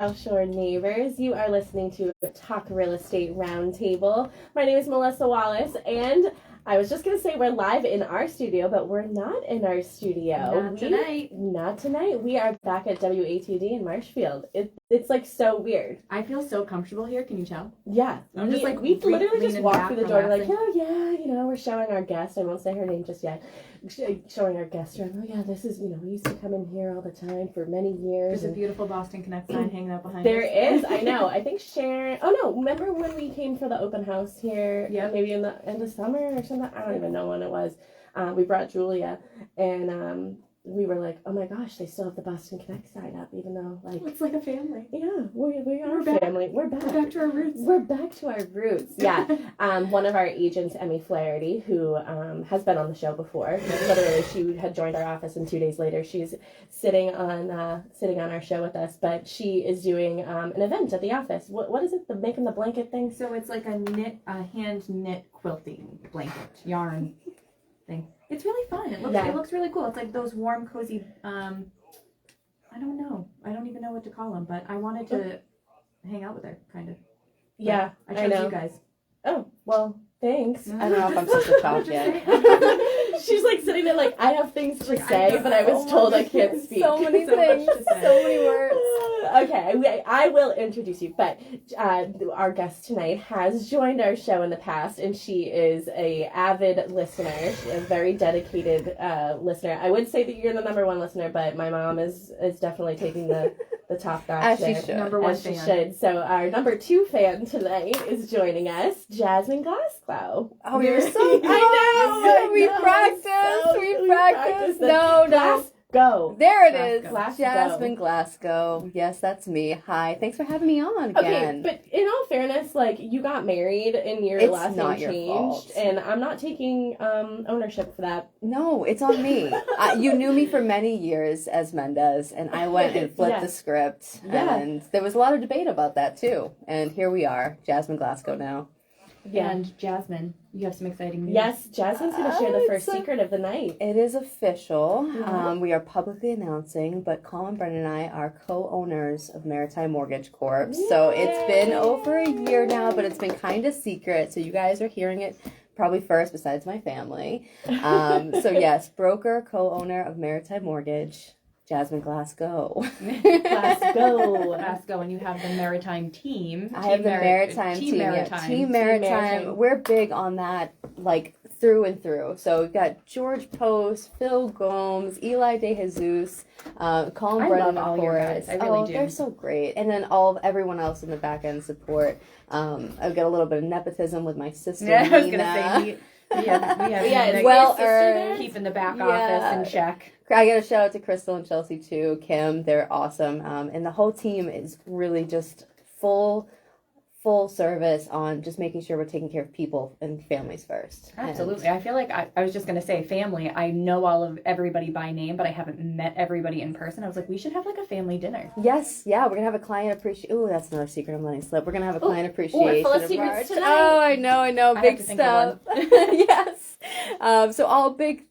South Shore neighbors. You are listening to Talk Real Estate Roundtable. My name is Melissa Wallace, and I was just going to say we're live in our studio, but we're not in our studio. Not tonight. We are back at WATD in Marshfield. It's like so weird. I feel so comfortable here. Can you tell? Yeah. I'm just like we literally just walked through the door relaxing. like, oh yeah, we're showing our guest. I won't say her name just yet. Showing our guest around. Oh yeah, this is, we used to come in here all the time for many years. There's a beautiful Boston Connect sign hanging out behind There us. is, I know. I think Sharon. Oh no, remember when we came for the open house here? Yeah. Maybe in the end of summer or something. I don't even know when it was. We brought Julia, and we were like, oh my gosh, they still have the Boston Connect sign up, even though It's like a family. yeah, we are We're back. family. We're back. We're back to our roots. We're back to our roots. Yeah. One of our agents, Emmy Flaherty, who has been on the show before. Literally, she had joined our office, and 2 days later, she's sitting on our show with us. But she is doing an event at the office. What is it? The making the blanket thing? So it's like a hand knit quilting blanket yarn thing. It's really fun. It looks really cool. It's like those warm, cozy. I don't know. I don't even know what to call them. But I wanted to hang out with her, kind of. Yeah, I chose you guys. Oh well, thanks. I don't know if I'm supposed to talk yet. She's like sitting there like, I have things to say, but I was told I can't speak. So many things, so many words. Okay, I will introduce you, but our guest tonight has joined our show in the past, and she is a avid listener, a very dedicated listener. I would say that you're the number one listener, but my mom is definitely taking the top notch As there. she should. Number one As she fan. should. So our number 2 fan tonight is joining us, Jazmine Glasgow. Oh, you're so close. I know. We practiced. No. Go. There it is. Glasgow. Jazmine Glasgow. Yes, that's me. Hi. Thanks for having me on again. Okay, but in all fairness, like, you got married and your It's last not name your changed, fault. and I'm not taking ownership for that. No, it's on me. You knew me for many years as Mendez, and I went and flipped the script. Yeah. And there was a lot of debate about that, too. And here we are, Jazmine Glasgow now. Yeah. And Jasmine, you have some exciting news. Yes, Jasmine's going to share the first it's secret of the night. It is official. Yeah. We are publicly announcing, but Colin Brennan and I are co-owners of Maritime Mortgage Corp. So it's been over a year now, but it's been kind of secret. So you guys are hearing it probably first, besides my family. So yes, broker, co-owner of Maritime Mortgage, Jazmine Glasgow. Glasgow. And you have the Maritime team. I have the Maritime team. Team Maritime. We're big on that, like, through and through. So we've got George Post, Phil Gomes, Eli De Jesus, Colin Brennan, love all of your course. guys. I really do. They're so great. And then everyone else in the back end support. I've got a little bit of nepotism with my sister. Yeah, I was Nina. gonna say we have Yeah, well your sister there? keeping the back Yeah. office in check. I got a shout out to Crystal and Chelsea too, Kim. They're awesome, and the whole team is really just full service on just making sure we're taking care of people and families first. Absolutely. I feel like I was just going to say family. I know everybody by name, but I haven't met everybody in person. I was like, we should have like a family dinner. Yes, yeah, we're gonna have a client appreciation. Ooh, that's another secret I'm letting slip. We're gonna have a client appreciation. full of in secrets March. tonight. Oh, I know, I big have to think of stuff. Yes. So all big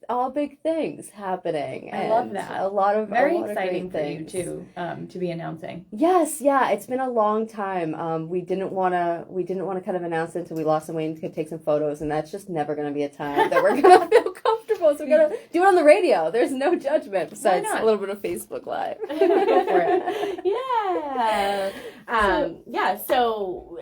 things happening. I love and that. A lot of Very a lot of exciting great for you things. to be announcing. Yes, yeah, it's been a long time. We didn't want to kind of announce it until we lost some weight and could take some photos, and that's just never going to be a time that we're going to feel comfortable. So we're going to do it on the radio. There's no judgment besides not? a little bit of Facebook Live. Go for it. Yeah. So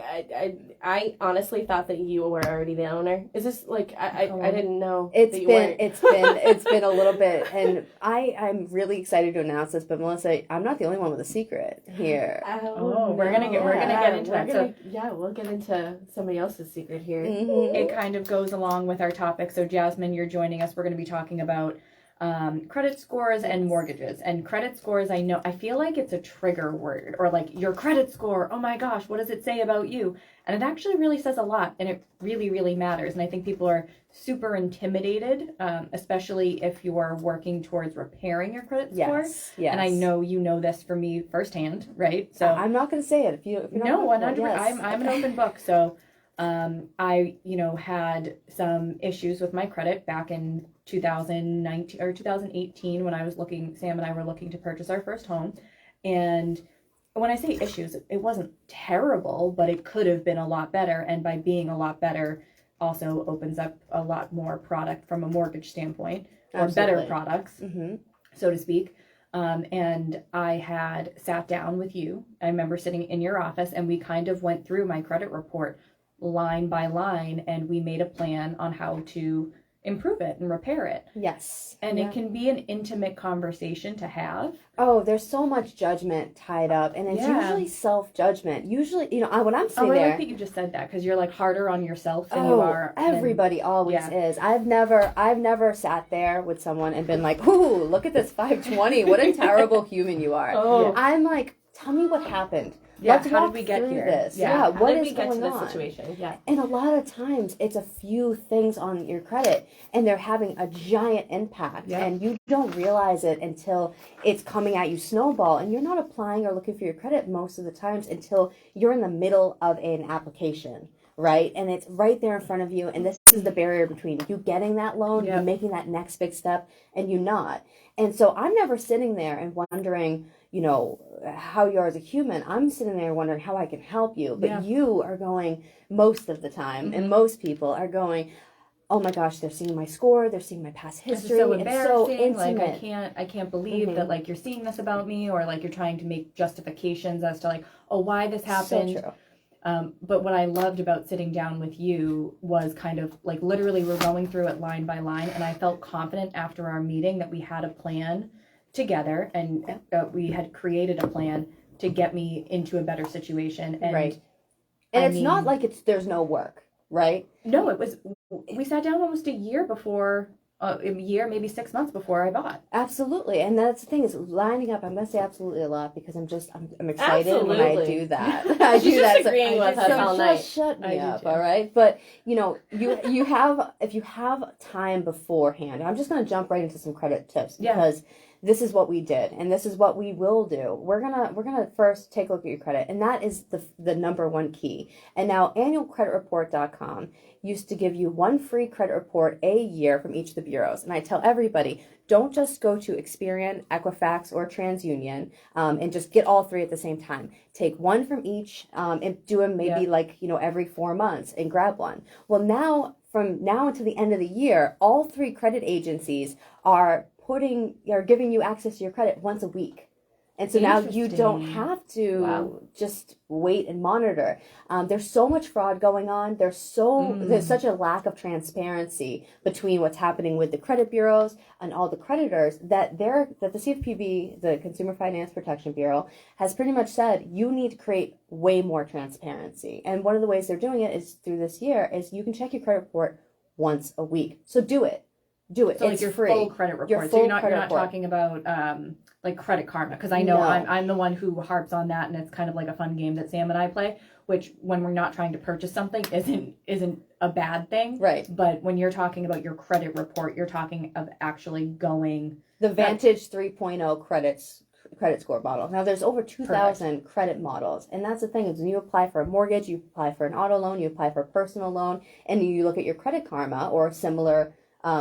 I honestly thought that you were already the owner. Is this like I didn't know that you weren't. It's been a little bit, and I'm really excited to announce this. But Melissa, I'm not the only one with a secret here. We're gonna get into that. We'll get into somebody else's secret here. Mm-hmm. It kind of goes along with our topic. So Jazmine, you're joining us. We're going to be talking about credit scores and mortgages. And credit scores, I feel like it's a trigger word, or like your credit score. Oh my gosh, what does it say about you? And it actually really says a lot, and it really, really matters. And I think people are super intimidated, especially if you are working towards repairing your credit score. Yes. And I know you know this for me firsthand, right? So I'm not going to say it if you're not 100%. Yes. I'm an open book. So I had some issues with my credit back in 2019 or 2018 when I was Sam and I were looking to purchase our first home. And when I say issues, it wasn't terrible, but it could have been a lot better. And by being a lot better, also opens up a lot more product from a mortgage standpoint, or Absolutely. better products, so to speak. And I had sat down with you. I remember sitting in your office, and we kind of went through my credit report line by line, and we made a plan on how to improve it and repair it. Yes. And it can be an intimate conversation to have. Oh, there's so much judgment tied up, and it's usually self-judgment. Usually, when I'm sitting there... I like that you just said that, because you're like harder on yourself than you are. Everybody always is. I've never sat there with someone and been like, ooh, look at this 520. What a terrible human you are. Oh. I'm like, tell me what happened. Yeah, Let's how walk did we get through here? this. Yeah, What did is we get going to this on? situation? Yeah. And a lot of times it's a few things on your credit, and they're having a giant impact, and you don't realize it until it's coming at you snowball, and you're not applying or looking for your credit most of the times until you're in the middle of an application. Right? And it's right there in front of you. And this is the barrier between you getting that loan, you making that next big step, and you not. And so I'm never sitting there and wondering, how you are as a human. I'm sitting there wondering how I can help you. But you are going most of the time, and most people are going, oh my gosh, they're seeing my score, they're seeing my past history. It's so embarrassing. It's so intimate. Like I can't believe that like you're seeing this about me, or like you're trying to make justifications as to like, oh, why this happened. So true. But what I loved about sitting down with you was kind of like literally we're going through it line by line, and I felt confident after our meeting that we had a plan together, and we had created a plan to get me into a better situation. And right. And not like there's no work, right? No, we sat down almost a year before. A year, maybe 6 months before I bought. Absolutely, and that's the thing is lining up. I'm gonna say absolutely a lot because I'm excited when I do that. I do that. Just agreeing with us all night. Shut me up, all right? But you have if you have time beforehand. I'm just gonna jump right into some credit tips because this is what we did, and this is what we will do. We're gonna first take a look at your credit, and that is the number one key. And now, annualcreditreport.com used to give you one free credit report a year from each of the bureaus. And I tell everybody, don't just go to Experian, Equifax, or TransUnion and just get all three at the same time. Take one from each and do them maybe every 4 months and grab one. Well, now, from now until the end of the year, all three credit agencies are giving you access to your credit once a week. And so now you don't have to just wait and monitor. There's so much fraud going on. There's such a lack of transparency between what's happening with the credit bureaus and all the creditors that the CFPB, the Consumer Finance Protection Bureau, has pretty much said you need to create way more transparency. And one of the ways they're doing it is through this year is you can check your credit report once a week. So do it. So it's like your free. Full credit report. So you're not talking about like Credit Karma, because I know I'm the one who harps on that, and it's kind of like a fun game that Sam and I play, which when we're not trying to purchase something isn't a bad thing. Right. But when you're talking about your credit report, you're talking of actually going the Vantage 3.0 credit score model. Now there's over 2,000 credit models, and that's the thing is when you apply for a mortgage, you apply for an auto loan, you apply for a personal loan, and you look at your Credit Karma or similar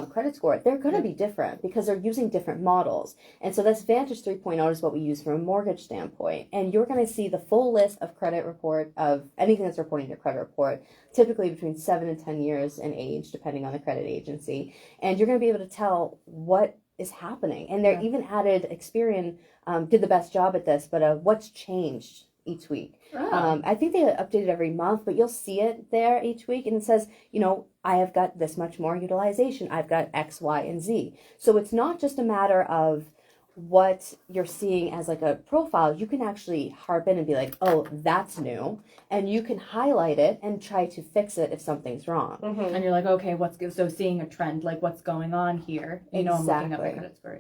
credit score, they're going to be different because they're using different models. And so this Vantage 3.0 is what we use from a mortgage standpoint. And you're going to see the full list of credit report of anything that's reporting your credit report, typically between 7 and 10 years in age, depending on the credit agency. And you're going to be able to tell what is happening. And they're even added, Experian did the best job at this, but what's changed each week. I think they update it every month, but you'll see it there each week, and it says, I have got this much more utilization. I've got X, Y, and Z. So it's not just a matter of what you're seeing as like a profile. You can actually harp in and be like, oh, that's new. And you can highlight it and try to fix it if something's wrong. And you're like, okay, so seeing a trend, like what's going on here? Exactly. I'm looking at my credit score.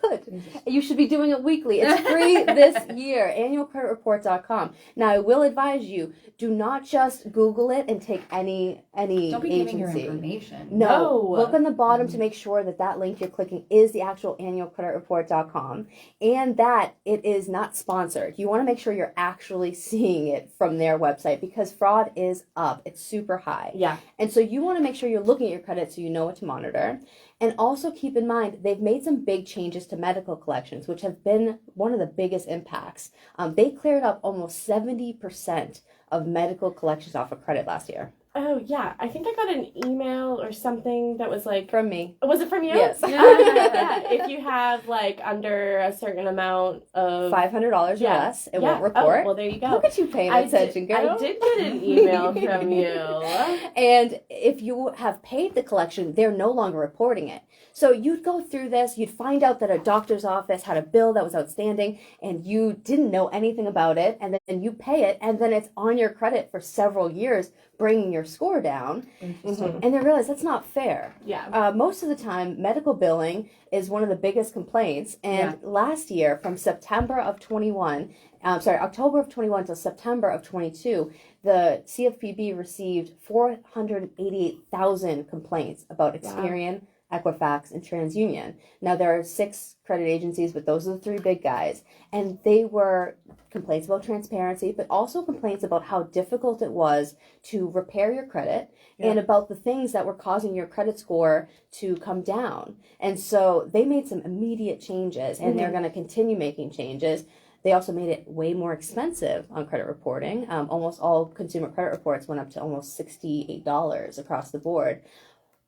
Good. You should be doing it weekly. It's free this year. Annualcreditreport.com. Now, I will advise you, do not just Google it and take any Don't be agency. giving your information. No. Look on the bottom to make sure that link you're clicking is the actual annual credit creditreport.com, and that it is not sponsored. You want to make sure you're actually seeing it from their website because fraud is up. It's super high. Yeah. And so you want to make sure you're looking at your credit so you know what to monitor. And also keep in mind, they've made some big changes to medical collections, which have been one of the biggest impacts. They cleared up almost 70% of medical collections off of credit last year. Oh, yeah. I think I got an email or something that was like... From me. Was it from you? Yes. Yeah. If you have like under a certain amount of... $500 or less, it won't report. Oh, well, there you go. Look at you paying attention, girl. I did get an email from you. And if you have paid the collection, they're no longer reporting it. So you'd go through this, you'd find out that a doctor's office had a bill that was outstanding and you didn't know anything about it, and then you pay it, and then it's on your credit for several years, bringing your score down. And they realize that's not fair. Yeah. Most of the time, medical billing is one of the biggest complaints. And last year, from October of 21 to September of 22, the CFPB received 488,000 complaints about Experian, Equifax, and TransUnion. Now, there are 6 credit agencies, but those are the 3 big guys. And they were complaints about transparency, but also complaints about how difficult it was to repair your credit and about the things that were causing your credit score to come down. And so they made some immediate changes, and they're going to continue making changes. They also made it way more expensive on credit reporting. Almost all consumer credit reports went up to almost $68 across the board.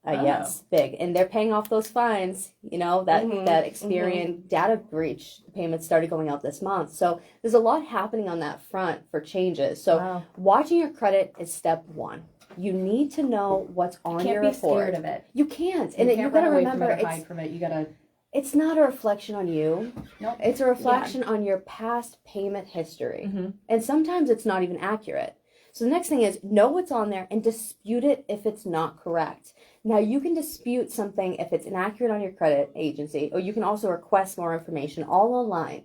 Yes, big. And they're paying off those fines, that Experian data breach payments started going out this month. So there's a lot happening on that front for changes. So watching your credit is step 1. You need to know what's on your report. You can't be scared of it. You can't. And you got to remember, hide from it. You got to... It's not a reflection on you. Nope. It's a reflection on your past payment history. And sometimes it's not even accurate. So the next thing is know what's on there and dispute it if it's not correct. Now, you can dispute something if it's inaccurate on your credit agency, or you can also request more information all online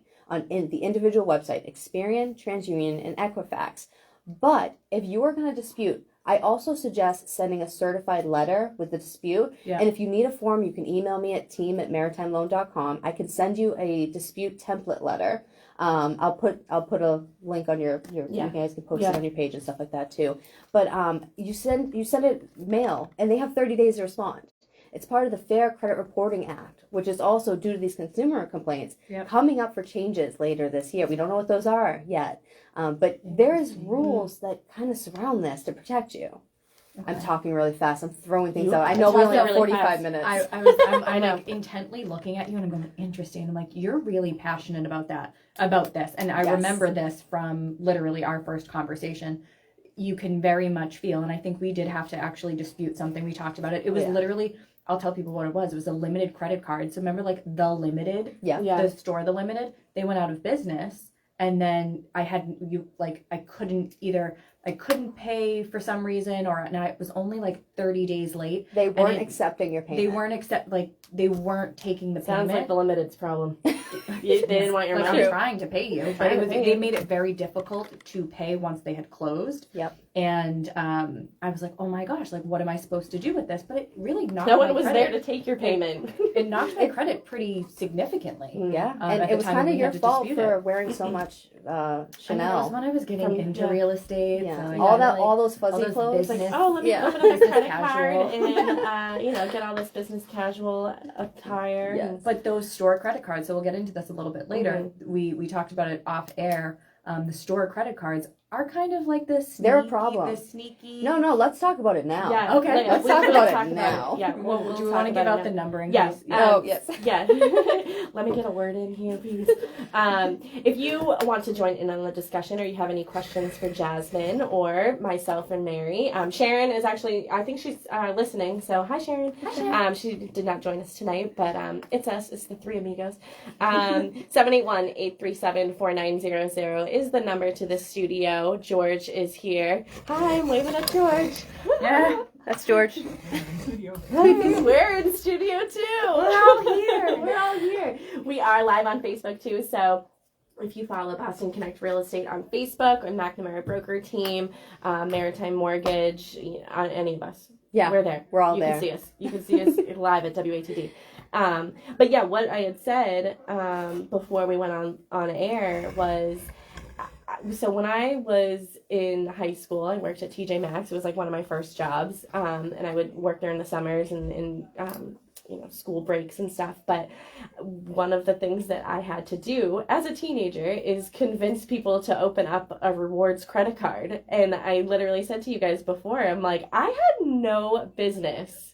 in the individual website, Experian, TransUnion, and Equifax. But if you are going to dispute, I also suggest sending a certified letter with the dispute. And if you need a form, you can email me at team@maritimeloan.com. I can send you a dispute template letter. I'll put a link on your you guys can post it on your page and stuff like that too. But you send it mail, and they have 30 days to respond. It's part of the Fair Credit Reporting Act, which is also due to these consumer complaints coming up for changes later this year. We don't know what those are yet, but there's rules that kind of surround this to protect you. Okay. I'm talking really fast. I'm throwing things out. I know we only have 45 minutes. I'm like intently looking at you, and I'm going, interesting. I'm like, you're really passionate about this. And I remember this from literally our first conversation. You can very much feel, and I think we did have to actually dispute something. We talked about it. It was literally, I'll tell people what it was. It was a limited credit card. So remember, like The Limited, the store, The Limited, they went out of business. And then I couldn't pay for some reason, and I was only like 30 days late. They weren't accepting your payment. They weren't taking the payment. Sounds like the Limited's problem. They didn't want your money. I'm trying to pay you, but they made it very difficult to pay once they had closed. Yep. And I was like, oh my gosh, like what am I supposed to do with this? But it really knocked no my one was credit. there to take your payment. It knocked my credit pretty significantly. Yeah, and it was kind of your fault for wearing so much Chanel. That was when I was getting into real estate. Yeah. So all those fuzzy clothes. Like, let me open up my credit card and get all this business casual attire. Yes. But those store credit cards, so we'll get into this a little bit later. We talked about it off air. The store credit cards are kind of like this. They're a problem. This sneaky. No, let's talk about it now. Yeah. Okay. Let's talk about it now. Yeah. Well, do we want to give out the numbering? Yes. Yes. Yeah. Let me get a word in here, please. If you want to join in on the discussion, or you have any questions for Jazmine or myself and Mary, Sharon is actually, I think she's listening. So hi, Sharon. Hi, Sharon. She did not join us tonight, but it's us. It's the three amigos. 781-837-4900 is the number to the studio. George is here. Hi, I'm waving at George. Yeah, that's George. We're in studio too. We're all here. We are live on Facebook too. So if you follow Boston Connect Real Estate on Facebook or McNamara Broker Team, Maritime Mortgage, any of us. Yeah, we're there. We're all you there. Can see us. You can see us live at WATD. But yeah, what I had said before we went on air was, so when I was in high school, I worked at TJ Maxx. It was like one of my first jobs, and I would work there in the summers and school breaks and stuff. But one of the things that I had to do as a teenager is convince people to open up a rewards credit card. And I literally said to you guys before, I'm like, I had no business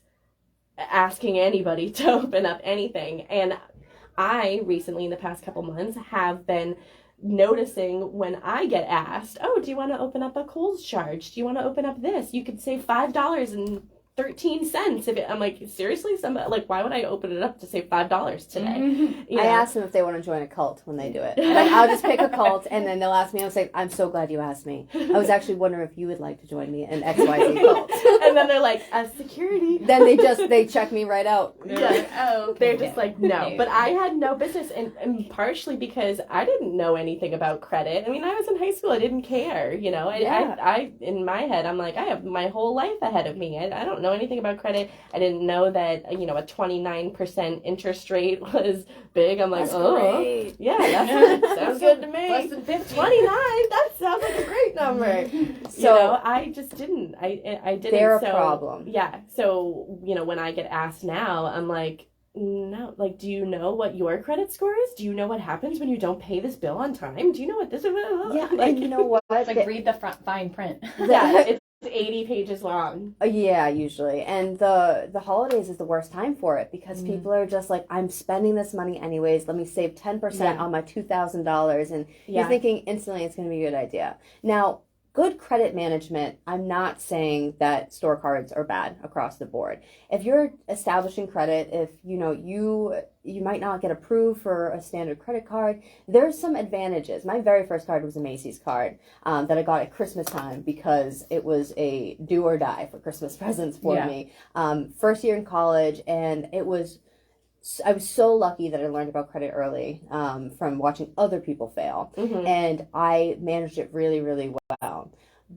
asking anybody to open up anything. And I recently, in the past couple months, have been noticing when I get asked, oh, do you want to open up a Kohl's charge? Do you want to open up this? You could save $5.13 if it, I'm like, seriously? Somebody, like, why would I open it up to save $5 today? Mm-hmm. I ask them if they want to join a cult when they do it. Like, I'll just pick a cult, and then they'll ask me. I'll say, I'm so glad you asked me. I was actually wondering if you would like to join me in XYZ cult. And then they're like, security. Then they check me right out. They're like, oh, they're just like, no. But I had no business, and partially because I didn't know anything about credit. I mean, I was in high school. I didn't care, I in my head, I'm like, I have my whole life ahead of me. I don't know anything about credit. I didn't know that, a 29% interest rate was big. I'm like, That's great. Yeah, that sounds good to me. Less than 50. 29, that sounds like a great number. So I just didn't. I didn't. They're a problem. Yeah. So, when I get asked now, I'm like, no, like, do you know what your credit score is? Do you know what happens when you don't pay this bill on time? Do you know what this is? Yeah, like, and you know what? It's like, read the fine print. Yeah, it's 80 pages long. Yeah, usually. And the holidays is the worst time for it because people are just like, I'm spending this money anyways. Let me save 10% on my $2,000. And you're thinking instantly it's going to be a good idea. Now, good credit management, I'm not saying that store cards are bad across the board. If you're establishing credit, if you might not get approved for a standard credit card, there's some advantages. My very first card was a Macy's card that I got at Christmas time because it was a do or die for Christmas presents for me. First year in college, and I was so lucky that I learned about credit early from watching other people fail. And I managed it really, really well.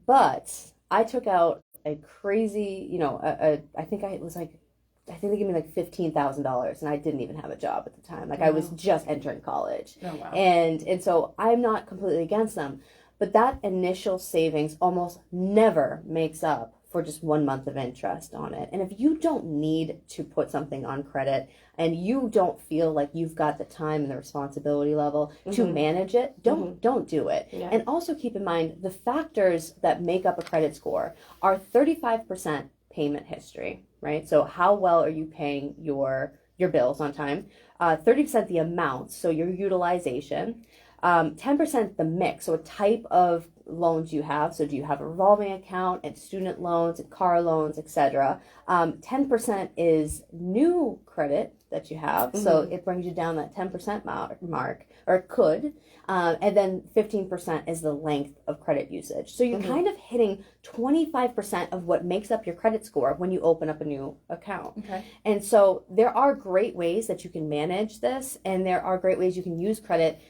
But I took out a crazy, I think they gave me like $15,000 and I didn't even have a job at the time. Like I was just entering college. Oh, wow. And so I'm not completely against them. But that initial savings almost never makes up for just 1 month of interest on it. And if you don't need to put something on credit and you don't feel like you've got the time and the responsibility level to manage it, don't do it. Yeah. And also keep in mind the factors that make up a credit score are 35% payment history, right? So how well are you paying your bills on time? 30% the amount, so your utilization. 10% the mix, so a type of loans you have. So do you have a revolving account and student loans and car loans, etc. 10% is new credit that you have. So it brings you down that 10% mark, or it could. And then 15% is the length of credit usage. So you're kind of hitting 25% of what makes up your credit score when you open up a new account. Okay. And so there are great ways that you can manage this, and there are great ways you can use credit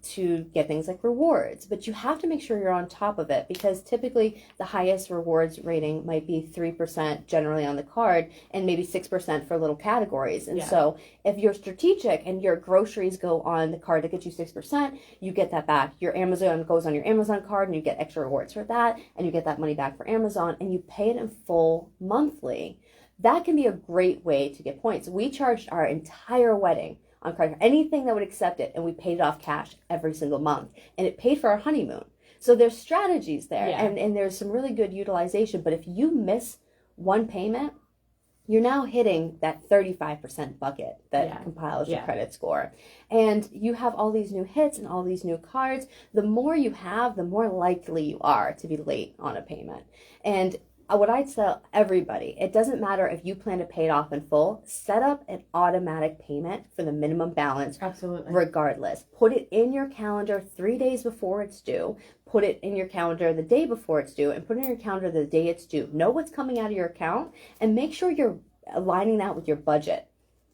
to get things like rewards. But you have to make sure you're on top of it, because typically the highest rewards rating might be 3% generally on the card and maybe 6% for little categories. And so if you're strategic and your groceries go on the card that gets you 6%, you get that back. Your Amazon goes on your Amazon card and you get extra rewards for that, and you get that money back for Amazon, and you pay it in full monthly. That can be a great way to get points. We charged our entire wedding on credit card, anything that would accept it, and we paid it off cash every single month, and it paid for our honeymoon. So there's strategies there, and there's some really good utilization. But if you miss one payment, you're now hitting that 35% bucket that compiles your credit score. And you have all these new hits and all these new cards. The more you have, the more likely you are to be late on a payment. And what I'd tell everybody, it doesn't matter if you plan to pay it off in full, set up an automatic payment for the minimum balance. Absolutely. Regardless. Put it in your calendar 3 days before it's due. Put it in your calendar the day before it's due, and put it in your calendar the day it's due. Know what's coming out of your account, and make sure you're aligning that with your budget.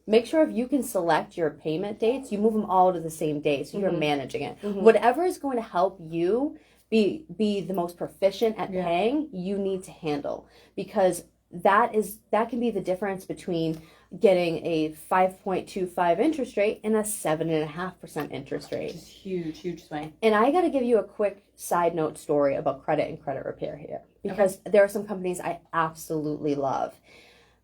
Make sure if you can select your payment dates, you move them all to the same day, so you're managing it. Whatever is going to help you be the most proficient at paying, you need to handle, because that can be the difference between getting a 5.25 interest rate and a 7.5% interest rate. Which is huge swing. And I got to give you a quick side note story about credit and credit repair here, because there are some companies I absolutely love,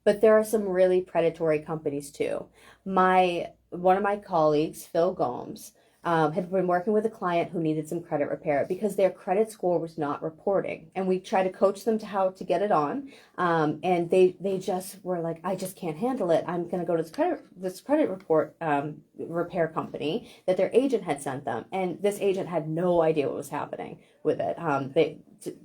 but there are some really predatory companies too. One of my colleagues, Phil Gomes, had been working with a client who needed some credit repair because their credit score was not reporting. And we tried to coach them to how to get it on. And they just were like, I just can't handle it. I'm going to go to this credit report repair company that their agent had sent them. And this agent had no idea what was happening with it.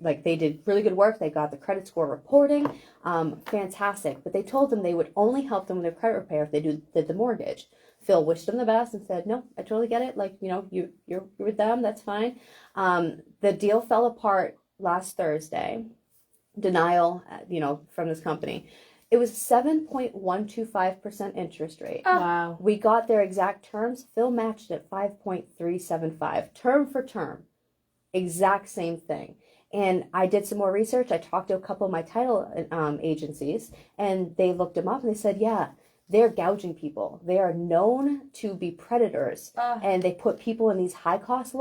They did really good work. They got the credit score reporting. Fantastic. But they told them they would only help them with their credit repair if they did the mortgage. Phil wished them the best and said, no, I totally get it. Like, you're with them. That's fine. The deal fell apart last Thursday. Denial, from this company. It was 7.125% interest rate. Wow. We got their exact terms. Phil matched it 5.375, term for term. Exact same thing. And I did some more research. I talked to a couple of my title agencies, and they looked them up and they said, yeah, they're gouging people. They are known to be predators, and they put people in these high cost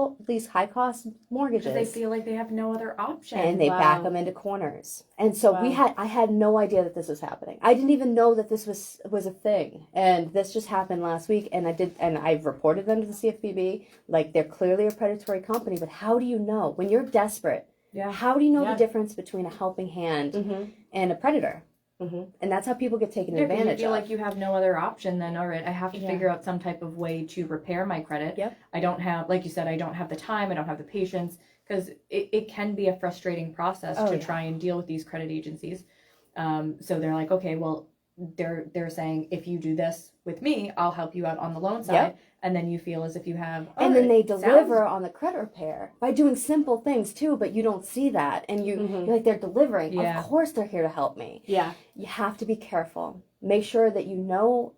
mortgages. They feel like they have no other option, and they back them into corners. And so I had no idea that this was happening. I didn't even know that this was a thing. And this just happened last week. And I reported them to the CFPB. Like, they're clearly a predatory company. But how do you know when you're desperate? Yeah. How do you know the difference between a helping hand and a predator? Mm-hmm. And that's how people get taken advantage of. You feel like you have no other option, then all right, I have to figure out some type of way to repair my credit. Yep. I don't have, like you said, I don't have the time, I don't have the patience, because it can be a frustrating process to try and deal with these credit agencies. So they're like, okay, well, they're saying, if you do this with me, I'll help you out on the loan side. Yep. And then you feel as if you have... and then they deliver on the credit repair by doing simple things too, but you don't see that. And you're like, they're delivering. Yeah. Of course they're here to help me. Yeah. You have to be careful. Make sure that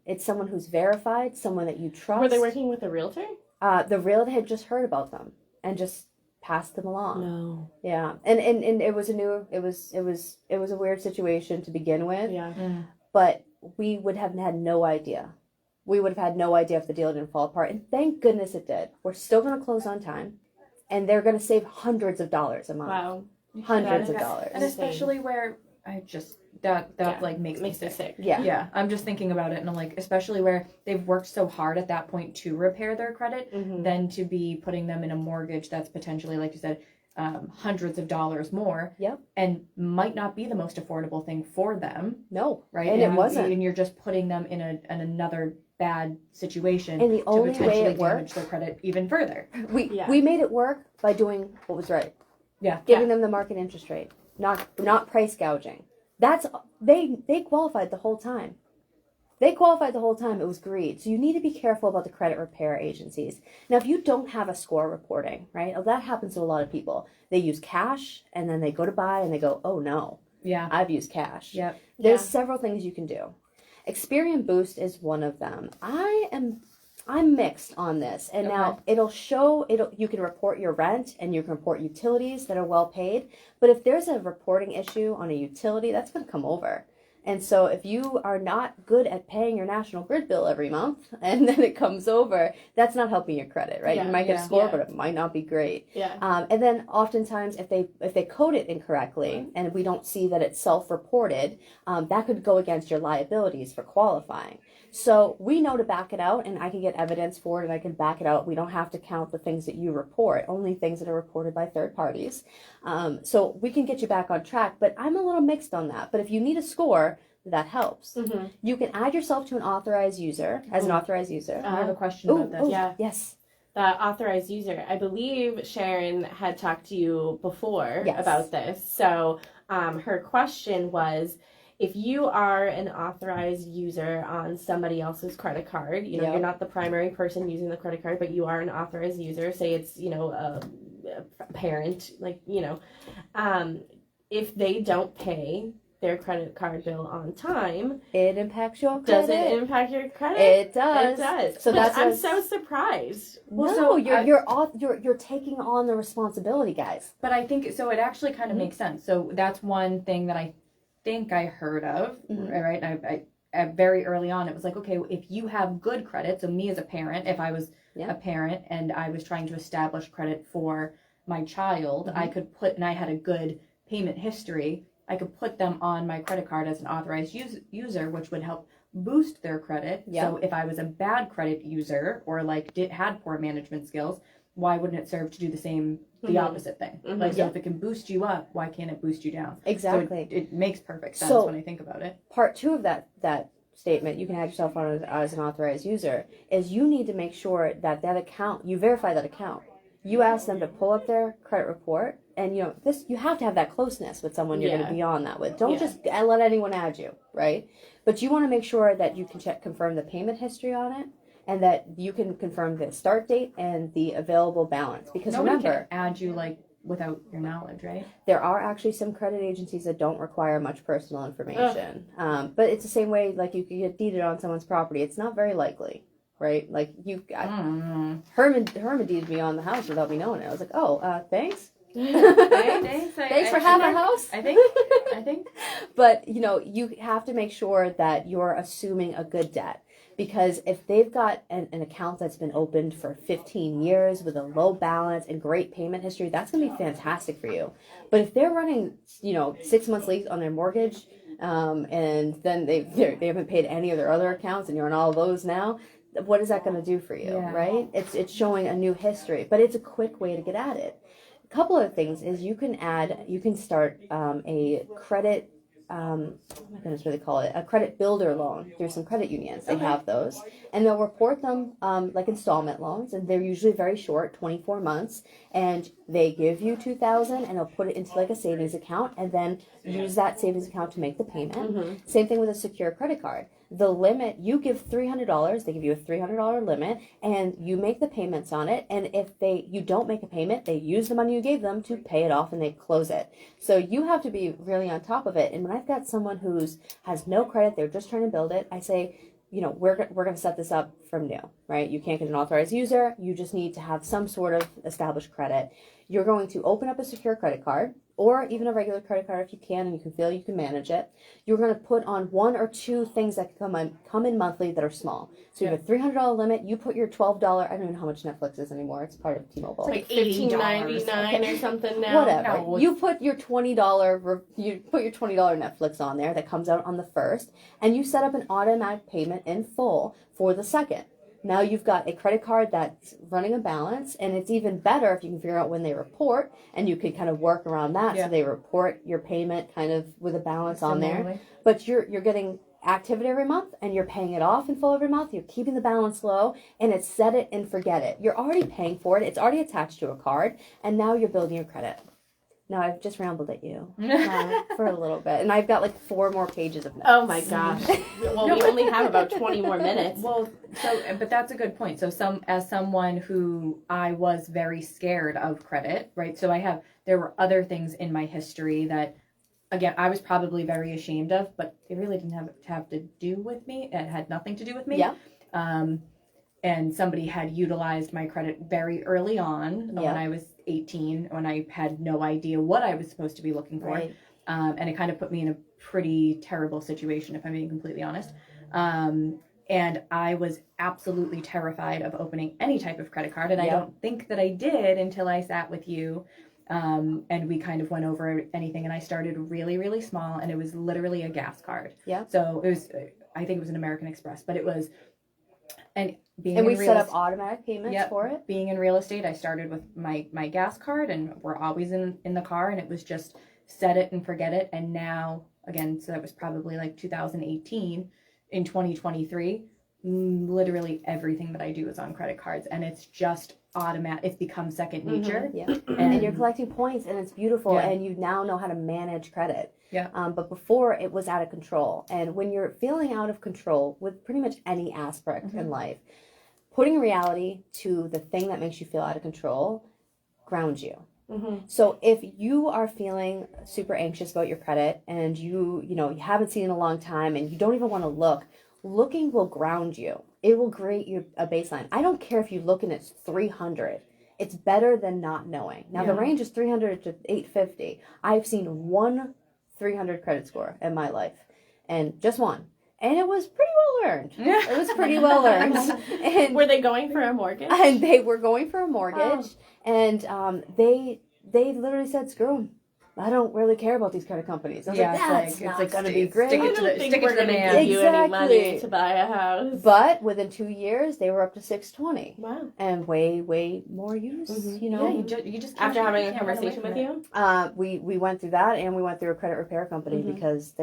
it's someone who's verified, someone that you trust. Were they working with a realtor? The realtor had just heard about them and just passed them along. No. Yeah. And it was a weird situation to begin with. Yeah. But we would have had no idea. We would have had no idea if the deal didn't fall apart. And thank goodness it did. We're still going to close on time. And they're going to save hundreds of dollars a month. Wow. Hundreds of dollars. And especially where I just, that like makes me sick. Yeah. Yeah. I'm just thinking about it and I'm like, especially where they've worked so hard at that point to repair their credit, then to be putting them in a mortgage that's potentially, like you said, hundreds of dollars more. Yep. And might not be the most affordable thing for them. No. Right. And it wasn't. And you're just putting them in another bad situation and the only to potentially way it damage worked, their credit even further. We made it work by doing what was right. Yeah. Giving them the market interest rate, not price gouging. That's they qualified the whole time. They qualified the whole time. It was greed. So you need to be careful about the credit repair agencies. Now, if you don't have a score reporting, right? That happens to a lot of people. They use cash and then they go to buy and they go, oh no. Yeah. I've used cash. Yep. There's several things you can do. Experian Boost is one of them. I'm mixed on this. And now you can report your rent and you can report utilities that are well paid. But if there's a reporting issue on a utility, that's going to come over. And so if you are not good at paying your National Grid bill every month and then it comes over, that's not helping your credit, right? You might get a score, but it might not be great. Yeah. And then oftentimes if they code it incorrectly and we don't see that it's self-reported, that could go against your liabilities for qualifying. So we know to back it out, and I can get evidence for it and I can back it out. We don't have to count the things that you report, only things that are reported by third parties. So we can get you back on track, but I'm a little mixed on that. But if you need a score, that helps. You can add yourself to an authorized user, as an authorized user. I have a question about this. Yes. The authorized user. I believe Sharon had talked to you before about this. So her question was, if you are an authorized user on somebody else's credit card, you're not the primary person using the credit card, but you are an authorized user, say it's, a parent, if they don't pay their credit card bill on time, it impacts your credit. Does it impact your credit? It does. It does. So I'm so surprised. Well, you're taking on the responsibility, guys. But I think so. It actually kind of makes sense. So that's one thing that I think I heard of, Mhm. right? I very early on, it was like, okay, if you have good credit, so me as a parent, if I was Yeah. a parent and I was trying to establish credit for my child, I could put, and I had a good payment history, I could put them on my credit card as an authorized user, which would help boost their credit. Yeah. So if I was a bad credit user or like had poor management skills, why wouldn't it serve to do the opposite thing? Like, so if it can boost you up, why can't it boost you down? Exactly. So it makes perfect sense when I think about it. Part 2 of that statement, you can add yourself on as an authorized user, is you need to make sure that account, you verify that account. You ask them to pull up their credit report, and you have to have that closeness with someone you're going to be on that with. Don't just let anyone add you, right? But you want to make sure that you can confirm the payment history on it, and that you can confirm the start date and the available balance. Because nobody remember, can add you like without your knowledge, right? There are actually some credit agencies that don't require much personal information. But it's the same way, like, you could get deeded on someone's property. It's not very likely, right? Like, Herman deeded me on the house without me knowing it. I was like, oh, thanks. Thanks for having a house. I think. But, you have to make sure that you're assuming a good debt. Because if they've got an account that's been opened for 15 years with a low balance and great payment history, that's going to be fantastic for you. But if they're running, 6 months late on their mortgage, and then they haven't paid any of their other accounts, and you're on all of those now, what is that going to do for you, right? It's showing a new history, but it's a quick way to get at it. A couple of things is you can start a credit. Oh my goodness, what do they call it? A credit builder loan through some credit unions. They have those, and they'll report them like installment loans, and they're usually very short, 24 months. And they give you $2,000, and they'll put it into like a savings account, and then use that savings account to make the payment. Same thing with a secure credit card. The limit, you give $300, they give you a $300 limit, and you make the payments on it. And if you don't make a payment, they use the money you gave them to pay it off, and they close it. So you have to be really on top of it. And when I've got someone has no credit, they're just trying to build it, I say, we're going to set this up from new, right? You can't get an authorized user. You just need to have some sort of established credit. You're going to open up a secure credit card, or even a regular credit card if you can, and you can feel you can manage it. You're going to put on 1 or 2 things that come in monthly that are small. So you have a $300 limit. You put your $12. I don't even know how much Netflix is anymore. It's part of T-Mobile. It's like $15.99 or something now. Whatever. No. You put your $20. You put your $20 Netflix on there that comes out on the 1st, and you set up an automatic payment in full for the 2nd. Now you've got a credit card that's running a balance, and it's even better if you can figure out when they report, and you can kind of work around that. So they report your payment kind of with a balance on there. But you're getting activity every month, and you're paying it off in full every month. You're keeping the balance low, and it's set it and forget it. You're already paying for it. It's already attached to a card, and now you're building your credit. No, I've just rambled at you for a little bit. And I've got like 4 more pages of notes. Oh my gosh. Well, we only have about 20 more minutes. Well, but that's a good point. So as someone who I was very scared of credit, right? So there were other things in my history that, again, I was probably very ashamed of, but it really didn't have to do with me. It had nothing to do with me. Yeah. And somebody had utilized my credit very early on when I was 18, when I had no idea what I was supposed to be looking for. Right. And it kind of put me in a pretty terrible situation, if I'm being completely honest. And I was absolutely terrified of opening any type of credit card. And I don't think that I did until I sat with you. And we kind of went over anything. And I started really, really small. And it was literally a gas card. Yeah. So I think it was an American Express. But it was... And we set up automatic payments for it. Being in real estate, I started with my gas card, and we're always in the car, and it was just set it and forget it. And now, again, so that was probably like 2018. In 2023, literally everything that I do is on credit cards, and it's just automatic. It's become second nature. And you're collecting points, and it's beautiful, and you now know how to manage credit. But before, it was out of control. And when you're feeling out of control with pretty much any aspect in life, putting reality to the thing that makes you feel out of control grounds you. So if you are feeling super anxious about your credit, and you haven't seen it in a long time, and you don't even want to looking will ground you. It will create you a baseline. I don't care if you look and it's 300. It's better than not knowing. Now the range is 300 to 850. I've seen one 300 credit score in my life, and just one. And it was pretty well earned. It was pretty well earned. And were they going for a mortgage? And they were going for a mortgage, and they literally said, "Screw 'em. I don't really care about these credit companies." I was like, "That's not going to be great." Stick I it to don't the, think stick it we're to the going to man. give you any money Exactly. to buy a house. But within 2 years, they were up to 620, Wow. and way more use. You know, Yeah, you just After can't- having you a can't run away conversation from with it. you? we went through that, and we went through a credit repair company because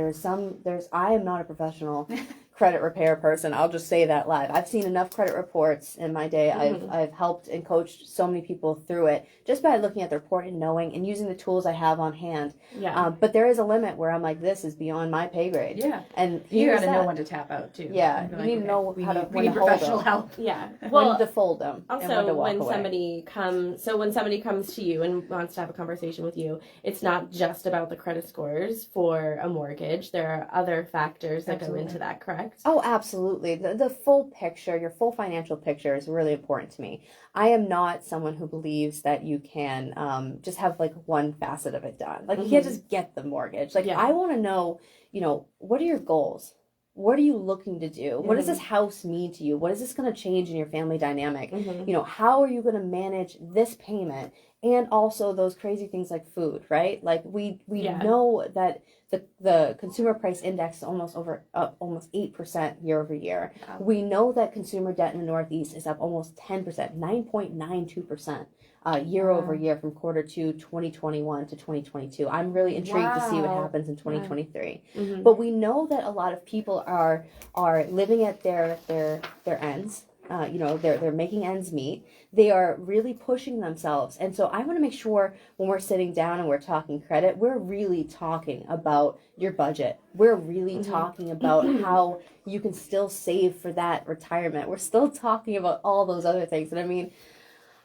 I am not a professional credit repair person. I'll just say that live. I've seen enough credit reports in my day. I've helped and coached so many people through it just by looking at the report and knowing and using the tools I have on hand. Yeah. But there is a limit where I'm like, this is beyond my pay grade. Yeah. And You here's got to know that. when to tap out too. Yeah, Be you need to know we how to- need, when we to need hold professional them. help. Yeah. When Well, to fold them and when to also, walk when away. somebody comes to you and wants to have a conversation with you, it's not just about the credit scores for a mortgage. There are other factors that go into that, correct? Oh, absolutely. The full picture, your full financial picture is really important to me. I am not someone who believes that you can just have like one facet of it done. Like you can't just get the mortgage. Like I want to know, what are your goals? What are you looking to do? What does this house mean to you? What is this going to change in your family dynamic? How are you going to manage this payment? And also those crazy things like food, right? Like we know that the consumer price index is almost 8% year over year. Wow. We know that consumer debt in the Northeast is up almost 10%, 9.92%. Year over year from quarter 2 2021 to 2022. I'm really intrigued to see what happens in 2023. But we know that a lot of people are living at their ends. They're making ends meet. They are really pushing themselves. And so I want to make sure when we're sitting down and we're talking credit, we're really talking about your budget. We're really talking about how you can still save for that retirement. We're still talking about all those other things. And I mean,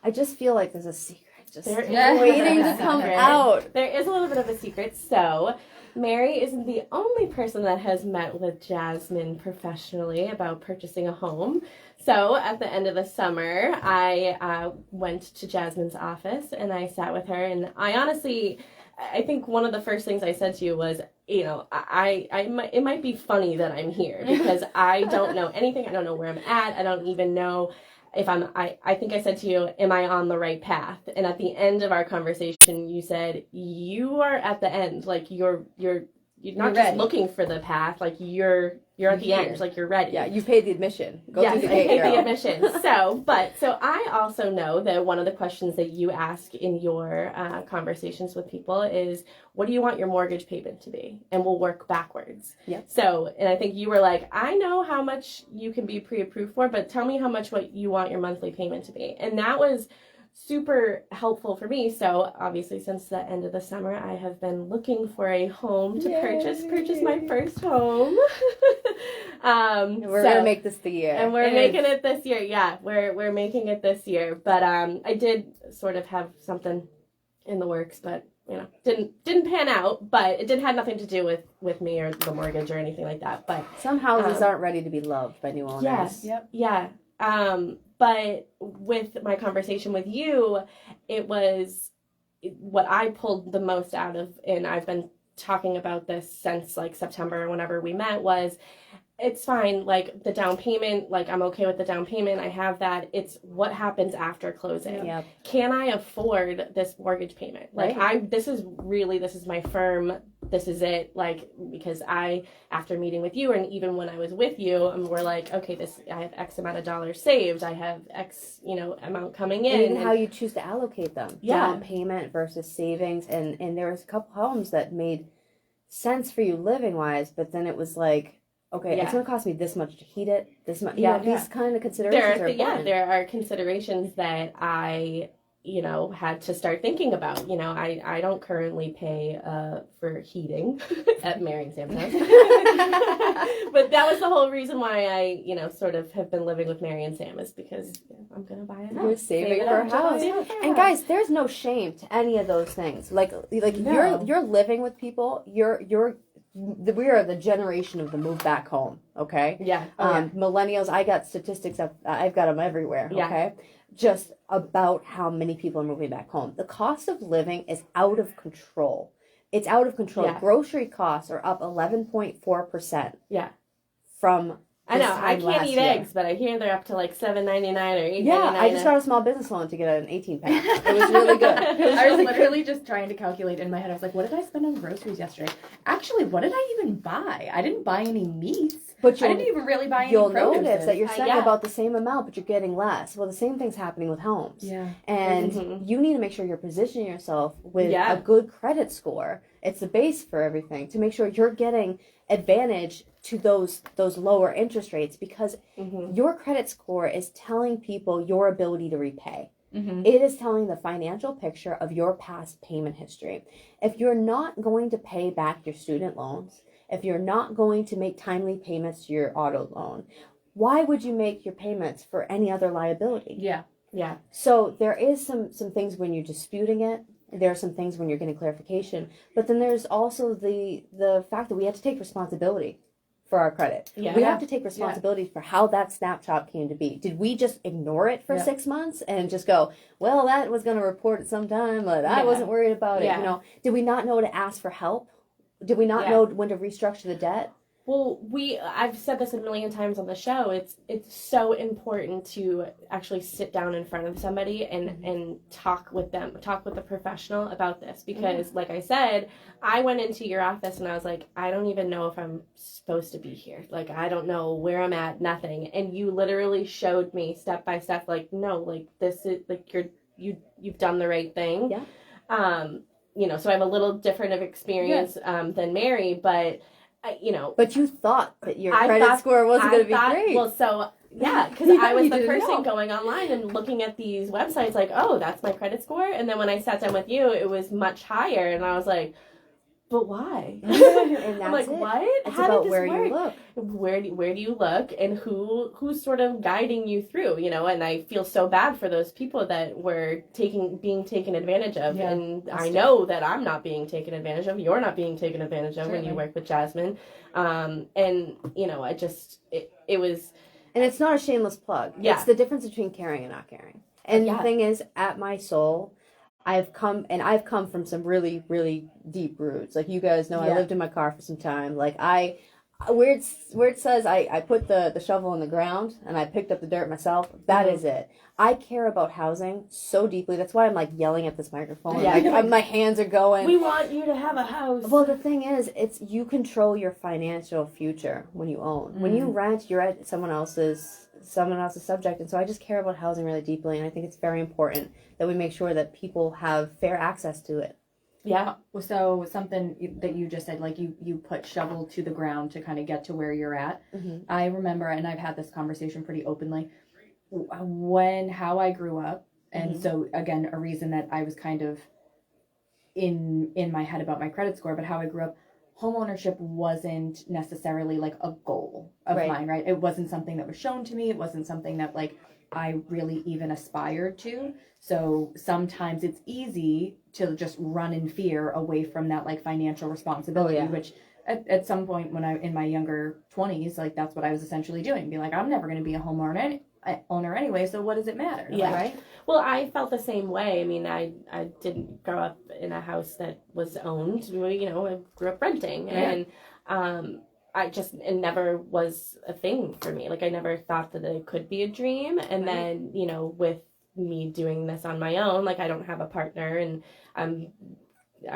I just feel like there's a secret just waiting to come out. There is a little bit of a secret. So, Mary isn't the only person that has met with Jazmine professionally about purchasing a home. So, at the end of the summer, I went to Jazmine's office and I sat with her. And I think one of the first things I said to you was, it might be funny that I'm here because I don't know anything. I don't know where I'm at. I don't even know if I think I said to you, am I on the right path? And at the end of our conversation, you said, you are at the end. Like you're not just looking for the path, like you're at the end, like you're ready. Yeah, you paid the admission. Go yes, through the I gate, paid girl. the admission. So I also know that one of the questions that you ask in your conversations with people is, what do you want your mortgage payment to be? And we'll work backwards. Yep. So, and I think you were like, I know how much you can be pre-approved for, but tell me how much what you want your monthly payment to be. And that was super helpful for me. So obviously since the end of the summer, I have been looking for a home to purchase my first home. We're gonna make this the year. And we're making it this year. Yeah, we're making it this year. But I did sort of have something in the works, but didn't pan out. But it didn't have nothing to do with me or the mortgage or anything like that. But some houses aren't ready to be loved by new owners. Yes. Yep. Yeah. But with my conversation with you, it was what I pulled the most out of, and I've been talking about this since like September, whenever we met, was it's fine. Like the down payment, like I'm okay with the down payment. I have that. It's what happens after closing. Yep. Can I afford this mortgage payment? Like this is my firm. This is it. Like, because after meeting with you and even when I was with you, we're like, okay, I have X amount of dollars saved. I have X, amount coming in. And how you choose to allocate them. Yeah. Down payment versus savings. And there was a couple homes that made sense for you living wise, but then it was like, okay, it's going to cost me this much to heat it, this much. These kind of considerations are important. There are considerations that I, had to start thinking about. I don't currently pay for heating at Mary and Sam's house. But that was the whole reason why I, sort of have been living with Mary and Sam is because I'm going to buy a house. You're saving for a house. And guys, there's no shame to any of those things. Like No. you're living with people, we are the generation of the move back home, okay? Yeah. Millennials, I got statistics, I've got them everywhere, okay? Just about how many people are moving back home. The cost of living is out of control. It's out of control. Yeah. Grocery costs are up 11.4%. Yeah. From I know. this I time can't last eat year. eggs, but I hear they're up to like $7.99 or $8.99. Yeah, I just got a small business loan to get an 18-pack. It was really good. I was literally just trying to calculate in my head. I was like, what did I spend on groceries yesterday? Actually, what did I even buy? I didn't buy any meats. But I didn't even really buy any you'll produce. notice that you're spending yeah. about the same amount, but you're getting less. Well, the same thing's happening with homes. Yeah. And you need to make sure you're positioning yourself with Yeah. a good credit score. It's the base for everything to make sure you're getting advantage to those lower interest rates, because your credit score is telling people your ability to repay. It is telling the financial picture of your past payment history. If you're not going to pay back your student loans, if you're not going to make timely payments to your auto loan, why would you make your payments for any other liability? Yeah. Yeah. So there is some things when you're disputing it. There are some things when you're getting clarification. But then there's also the fact that we have to take responsibility for our credit. Yeah. We have to take responsibility for how that snapshot came to be. Did we just ignore it for 6 months and just go, well, that was going to report at some time, but I wasn't worried about it. Yeah. You know, did we not know to ask for help? Did we not know when to restructure the debt? Well, I've said this a million times on the show. It's so important to actually sit down in front of somebody and talk with them, talk with a professional about this. Because like I said, I went into your office and I was like, I don't even know if I'm supposed to be here. Like, I don't know where I'm at, nothing. And you literally showed me step by step, like, no, like this is like you've done the right thing. Yeah. You know, so I have a little different of experience than Mary, but But you thought that your credit score wasn't going to be great. Well, so yeah, because I was the person going online and looking at these websites, like, oh, that's my credit score, and then when I sat down with you, it was much higher, and I was like, but why? And that's I'm like, it. what? It's How about did this where work? you look. Where do you look, and who's sort of guiding you through, you know? And I feel so bad for those people that were being taken advantage of, and I know that I'm not being taken advantage of. You're not being taken advantage of when you work with Jazmine, and you know, I just it was. And it's not a shameless plug. Yeah. It's the difference between caring and not caring. And the thing is, at my soul, I've come from some really, really deep roots. Like, you guys know, I lived in my car for some time. Like, where it says I put the shovel in the ground and I picked up the dirt myself, that is it. I care about housing so deeply. That's why I'm like yelling at this microphone. Yeah. My hands are going. We want you to have a house. Well, the thing is, it's you control your financial future when you own. When you rent, you're at someone else's subject. And so I just care about housing really deeply. And I think it's very important that we make sure that people have fair access to it. Yeah. So something that you just said, like you put shovel to the ground to kind of get to where you're at. I remember, and I've had this conversation pretty openly, how I grew up. And so again, a reason that I was kind of in my head about my credit score, but how I grew up, homeownership wasn't necessarily like a goal of mine, right? It wasn't something that was shown to me. It wasn't something that like I really even aspired to. So sometimes it's easy to just run in fear away from that like financial responsibility, which at some point when I in my younger 20s, like that's what I was essentially doing. Be like, I'm never going to be a homeowner anyway, so what does it matter? Yeah. Like, right? Well, I felt the same way. I mean, I didn't grow up in a house that was owned. You know, I grew up renting, and it never was a thing for me. Like, I never thought that it could be a dream. And then, you know, with me doing this on my own, like, I don't have a partner, and I'm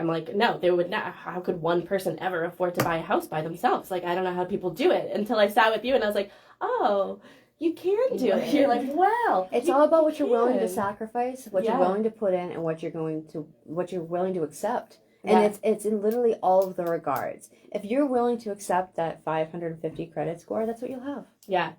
like, no, they would not. How could one person ever afford to buy a house by themselves? Like, I don't know how people do it, until I sat with you and I was like, oh, you can do it. You're like, well, it's all about what you're willing to sacrifice, what you're willing to put in, and what you're willing to accept. And it's in literally all of the regards. If you're willing to accept that 550 credit score, that's what you'll have. Yeah.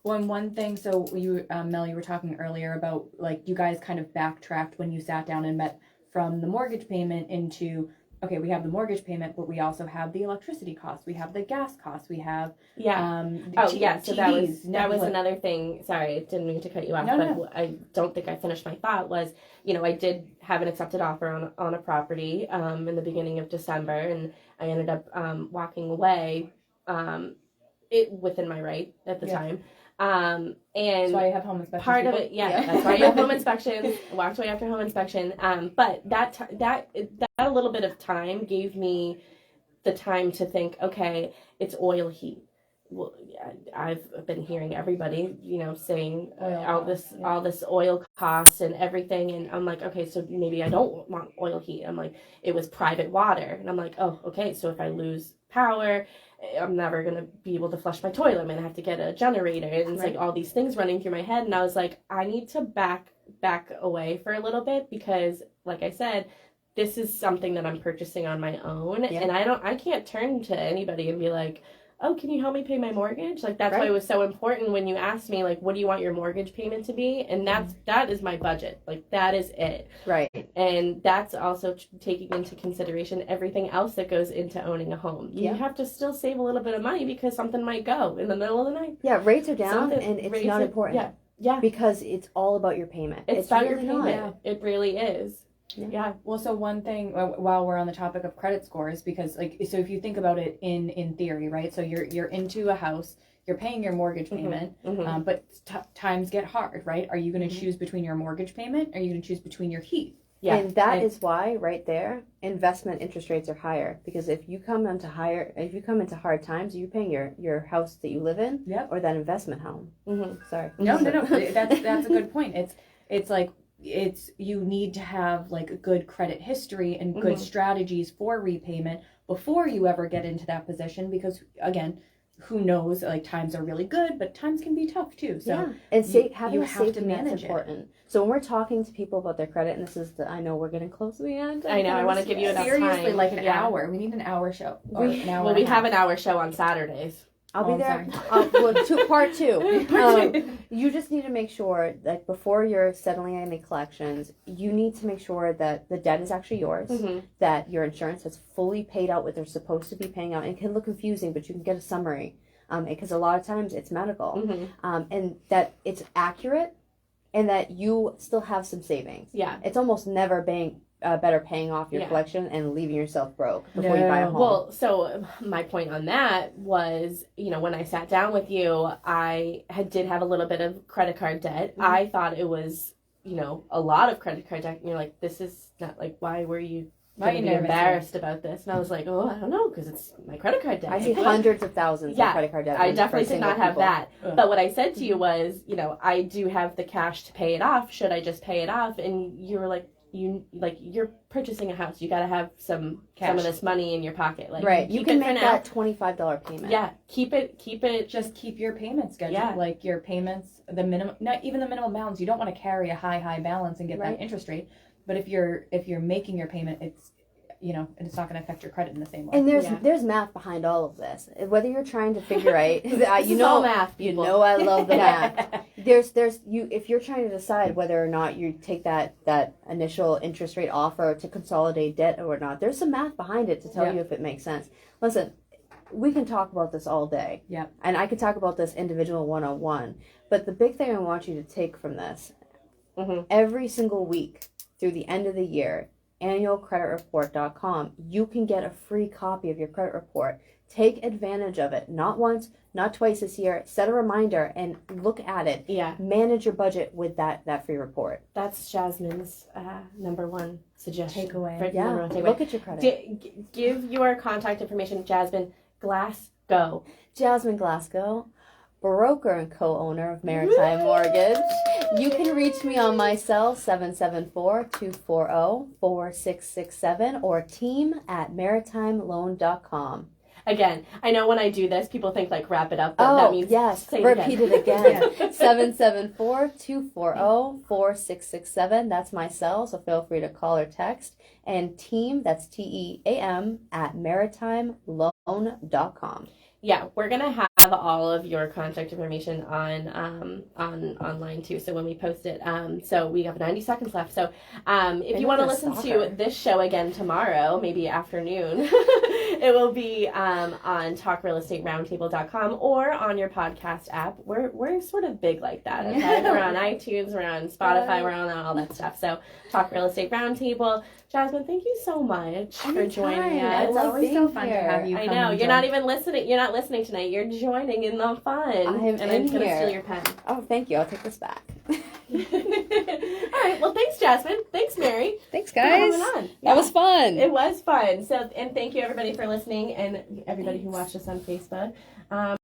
One thing, so you, Mel, you were talking earlier about like you guys kind of backtracked when you sat down and met from the mortgage payment into, okay, we have the mortgage payment, but we also have the electricity costs, we have the gas costs, we have So that was another thing. Sorry, I didn't mean to cut you off, but I don't think I finished my thought. Was, you know, I did have an accepted offer on a property in the beginning of December, and I ended up walking away within my right at the time. And That's why you have home inspections. part of it, that's why you have home inspections. Walked away after home inspection. But that a little bit of time gave me the time to think, okay, it's oil heat. Well, I've been hearing everybody, saying all this oil costs and everything, and I'm like, okay, so maybe I don't want oil heat. I'm like, it was private water, and I'm like, oh, okay, so if I lose power, I'm never gonna be able to flush my toilet. I'm gonna have to get a generator, and it's like all these things running through my head, and I was like, I need to back away for a little bit, because, like I said, this is something that I'm purchasing on my own, and I can't turn to anybody and be like, oh, can you help me pay my mortgage? Like, that's why it was so important when you asked me, like, what do you want your mortgage payment to be? And that is my budget. Like, that is it. Right. And that's also taking into consideration everything else that goes into owning a home. You have to still save a little bit of money, because something might go in the middle of the night. Yeah, rates are down, and it's not important. Yeah. Because it's all about your payment. It's about really your payment. not. It really is. Yeah. Well, so one thing while we're on the topic of credit scores, because so if you think about it in theory, right? So you're into a house, you're paying your mortgage payment, but times get hard, right? Are you going to choose between your mortgage payment? Or are you going to choose between your heat? Yeah. And that is why right there, investment interest rates are higher, because if you come into hard times, are you paying your house that you live in, or that investment home? Sorry. No. That's a good point. It's like, you need to have like a good credit history and good strategies for repayment before you ever get into that position, because again, who knows, like, times are really good, but times can be tough too. So and having a safety net is important. It. So when we're talking to people about their credit, and this is I know we're getting close to the end. I know, I want to give you enough time. Seriously, like an hour. We need an hour show. We have an hour show on Saturdays. I'll be there. Part two. You just need to make sure, like, before you're settling any collections, you need to make sure that the debt is actually yours, that your insurance has fully paid out what they're supposed to be paying out. And it can look confusing, but you can get a summary, because a lot of times it's medical, and that it's accurate, and that you still have some savings. Yeah. It's almost never better paying off your collection and leaving yourself broke before you buy a home. Well, so my point on that was, when I sat down with you, I did have a little bit of credit card debt. I thought it was, a lot of credit card debt. And you're like, this is not, like, why were you embarrassed about this? And I was like, oh, I don't know, because it's my credit card debt. I see hundreds of thousands of credit card debt. I definitely did not have that. But what I said to you was, I do have the cash to pay it off. Should I just pay it off? And you were like, you're purchasing a house, you got to have some of this money in your pocket, like, right, you can make that $25 payment. Keep it, just keep your payment schedule, like your payments, the minimum, not even the minimum balance. You don't want to carry a high balance and get that interest rate, but if you're making your payment, it's and it's not going to affect your credit in the same way. And there's math behind all of this. Whether you're trying to figure out, all math, people. I love the math. If you're trying to decide whether or not you take that initial interest rate offer to consolidate debt or not, there's some math behind it to tell you if it makes sense. Listen, we can talk about this all day. Yeah. And I could talk about this individual one-on-one. But the big thing I want you to take from this, every single week through the end of the year, annualcreditreport.com, you can get a free copy of your credit report. Take advantage of it. Not once, not twice this year. Set a reminder and look at it. Yeah. Manage your budget with that free report. That's Jazmine's number one suggestion. Takeaway. Look at your credit. Give your contact information. Jazmine Glasgow. Jazmine Glasgow, broker and co-owner of Maritime Mortgage. You can reach me on my cell, 774-240-4667, or team@maritimeloan.com. Again, I know when I do this, people think, like, wrap it up, but that means say repeat it again. 774-240-4667. That's my cell, so feel free to call or text. And team, that's TEAM, @maritimeloan.com. Yeah, we're gonna have all of your contact information on online too. So when we post it, so we have 90 seconds left. So if you want to listen to this show again tomorrow, maybe afternoon, It will be on talkrealestateroundtable.com or on your podcast app. We're sort of big like that. Okay? We're on iTunes, we're on Spotify, we're on all that stuff. So Talk Real Estate Roundtable. Jazmine, thank you so much for joining us. It's always so fun to have you. I come know and you're join. not even listening. You're not listening tonight. You're joining in the fun. I'm I'm in gonna here. steal your pen. Oh, thank you. I'll take this back. All right. Well, thanks, Jazmine. Thanks, Mary. Thanks, for guys. coming on. That was fun. It was fun. So, and thank you everybody for listening, and everybody who watched us on Facebook.